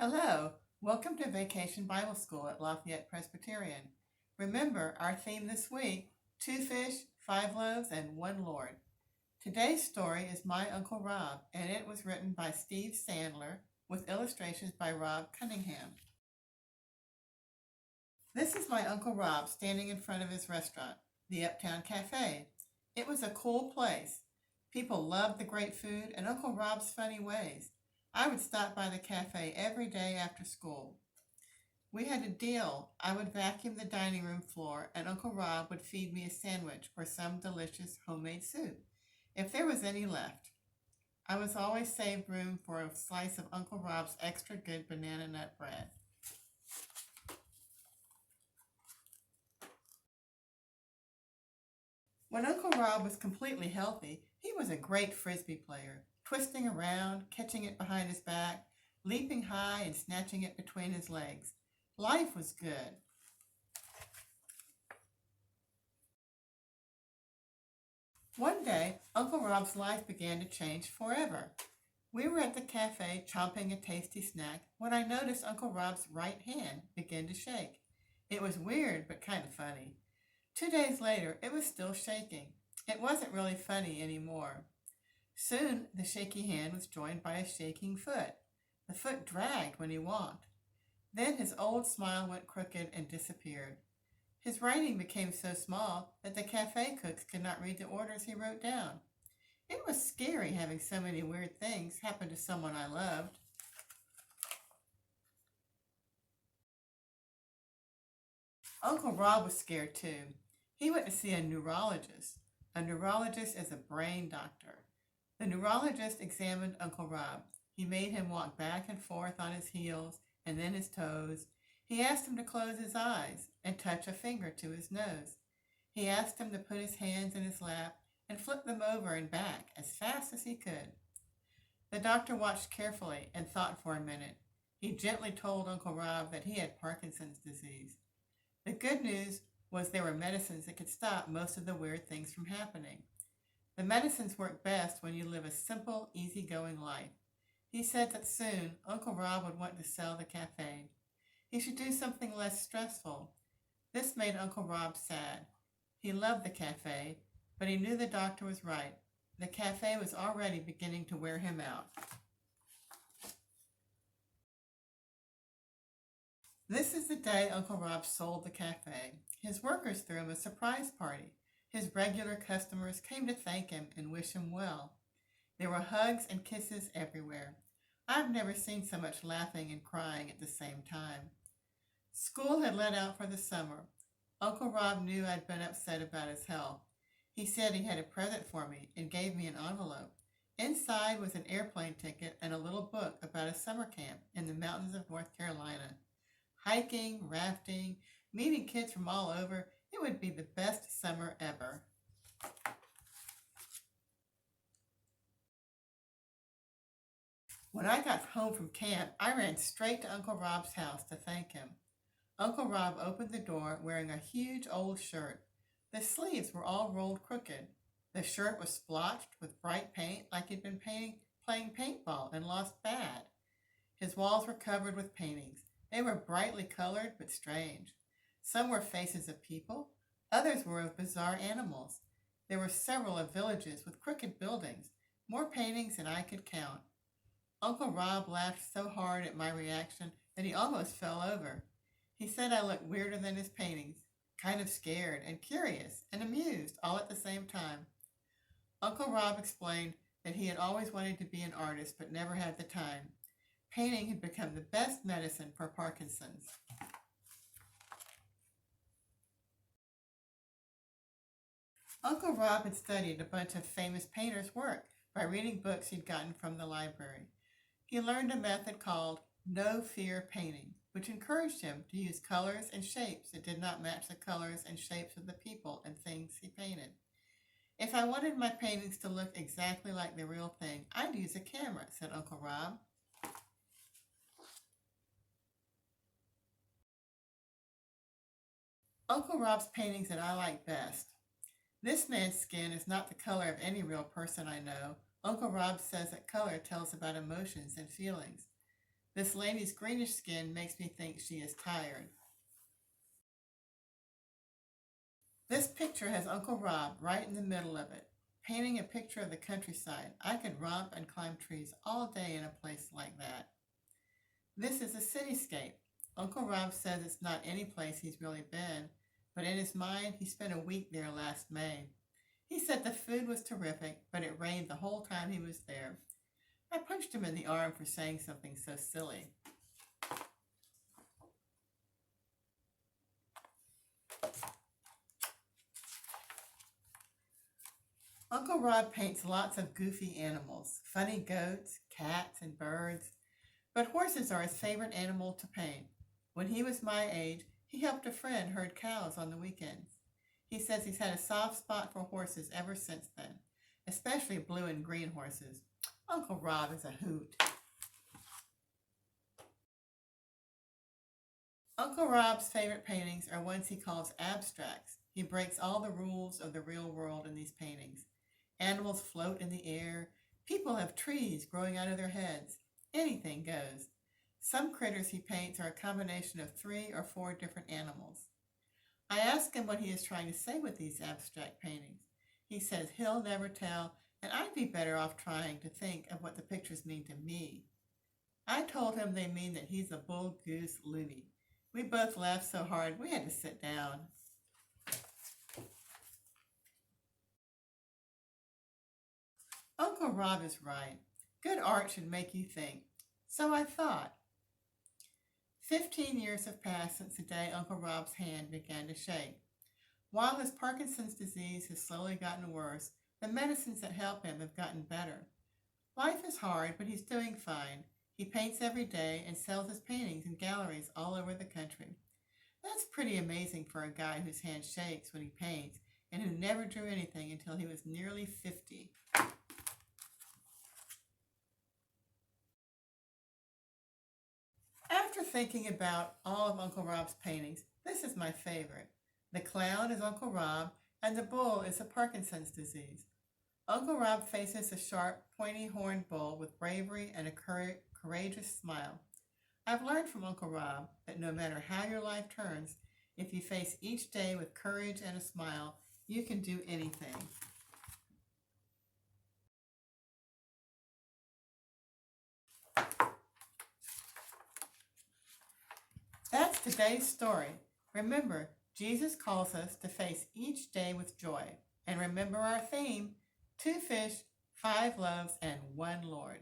Hello, welcome to Vacation Bible School at Lafayette Presbyterian. Remember, our theme this week, 2 fish, 5 loaves, and 1 Lord. Today's story is My Uncle Rob, and it was written by Steve Sandler with illustrations by Rob Cunningham. This is my Uncle Rob standing in front of his restaurant, the Uptown Cafe. It was a cool place. People loved the great food and Uncle Rob's funny ways. I would stop by the cafe every day after school. We had a deal. I would vacuum the dining room floor and Uncle Rob would feed me a sandwich or some delicious homemade soup, if there was any left. I was always saved room for a slice of Uncle Rob's extra good banana nut bread. When Uncle Rob was completely healthy, he was a great frisbee player, twisting around, catching it behind his back, leaping high and snatching it between his legs. Life was good. One day, Uncle Rob's life began to change forever. We were at the cafe chomping a tasty snack when I noticed Uncle Rob's right hand begin to shake. It was weird, but kind of funny. 2 days later, it was still shaking. It wasn't really funny anymore. Soon, the shaky hand was joined by a shaking foot. The foot dragged when he walked. Then his old smile went crooked and disappeared. His writing became so small that the cafe cooks could not read the orders he wrote down. It was scary having so many weird things happen to someone I loved. Uncle Rob was scared too. He went to see a neurologist. A neurologist is a brain doctor. The neurologist examined Uncle Rob. He made him walk back and forth on his heels and then his toes. He asked him to close his eyes and touch a finger to his nose. He asked him to put his hands in his lap and flip them over and back as fast as he could. The doctor watched carefully and thought for a minute. He gently told Uncle Rob that he had Parkinson's disease. The good news was there were medicines that could stop most of the weird things from happening. The medicines work best when you live a simple, easygoing life. He said that soon Uncle Rob would want to sell the cafe. He should do something less stressful. This made Uncle Rob sad. He loved the cafe, but he knew the doctor was right. The cafe was already beginning to wear him out. This is the day Uncle Rob sold the cafe. His workers threw him a surprise party. His regular customers came to thank him and wish him well. There were hugs and kisses everywhere. I've never seen so much laughing and crying at the same time. School had let out for the summer. Uncle Rob knew I'd been upset about his health. He said he had a present for me and gave me an envelope. Inside was an airplane ticket and a little book about a summer camp in the mountains of North Carolina. Hiking, rafting, meeting kids from all over, it would be the best summer ever. When I got home from camp, I ran straight to Uncle Rob's house to thank him. Uncle Rob opened the door wearing a huge old shirt. The sleeves were all rolled crooked. The shirt was splotched with bright paint like he'd been playing paintball and lost bad. His walls were covered with paintings. They were brightly colored but strange. Some were faces of people. Others were of bizarre animals. There were several of villages with crooked buildings, more paintings than I could count. Uncle Rob laughed so hard at my reaction that he almost fell over. He said I looked weirder than his paintings, kind of scared and curious and amused all at the same time. Uncle Rob explained that he had always wanted to be an artist but never had the time. Painting had become the best medicine for Parkinson's. Uncle Rob had studied a bunch of famous painters' work by reading books he'd gotten from the library. He learned a method called no fear painting, which encouraged him to use colors and shapes that did not match the colors and shapes of the people and things he painted. If I wanted my paintings to look exactly like the real thing, I'd use a camera, said Uncle Rob. Uncle Rob's paintings that I like best. This man's skin is not the color of any real person I know. Uncle Rob says that color tells about emotions and feelings. This lady's greenish skin makes me think she is tired. This picture has Uncle Rob right in the middle of it, painting a picture of the countryside. I could romp and climb trees all day in a place like that. This is a cityscape. Uncle Rob says it's not any place he's really been, but in his mind, he spent a week there last May. He said the food was terrific, but it rained the whole time he was there. I punched him in the arm for saying something so silly. Uncle Rob paints lots of goofy animals, funny goats, cats, and birds, but horses are his favorite animal to paint. When he was my age, he helped a friend herd cows on the weekends. He says he's had a soft spot for horses ever since then, especially blue and green horses. Uncle Rob is a hoot. Uncle Rob's favorite paintings are ones he calls abstracts. He breaks all the rules of the real world in these paintings. Animals float in the air. People have trees growing out of their heads. Anything goes. Some critters he paints are a combination of 3 or 4 different animals. I ask him what he is trying to say with these abstract paintings. He says he'll never tell, and I'd be better off trying to think of what the pictures mean to me. I told him they mean that he's a bull-goose loony. We both laughed so hard we had to sit down. Uncle Rob is right. Good art should make you think. So I thought. 15 years have passed since the day Uncle Rob's hand began to shake. While his Parkinson's disease has slowly gotten worse, the medicines that help him have gotten better. Life is hard, but he's doing fine. He paints every day and sells his paintings in galleries all over the country. That's pretty amazing for a guy whose hand shakes when he paints and who never drew anything until he was nearly 50. After thinking about all of Uncle Rob's paintings, this is my favorite. The clown is Uncle Rob, and the bull is a Parkinson's disease. Uncle Rob faces a sharp, pointy-horned bull with bravery and a courageous smile. I've learned from Uncle Rob that no matter how your life turns, if you face each day with courage and a smile, you can do anything. That's today's story. Remember, Jesus calls us to face each day with joy. And remember our theme, 2 fish, 5 loaves, and 1 Lord.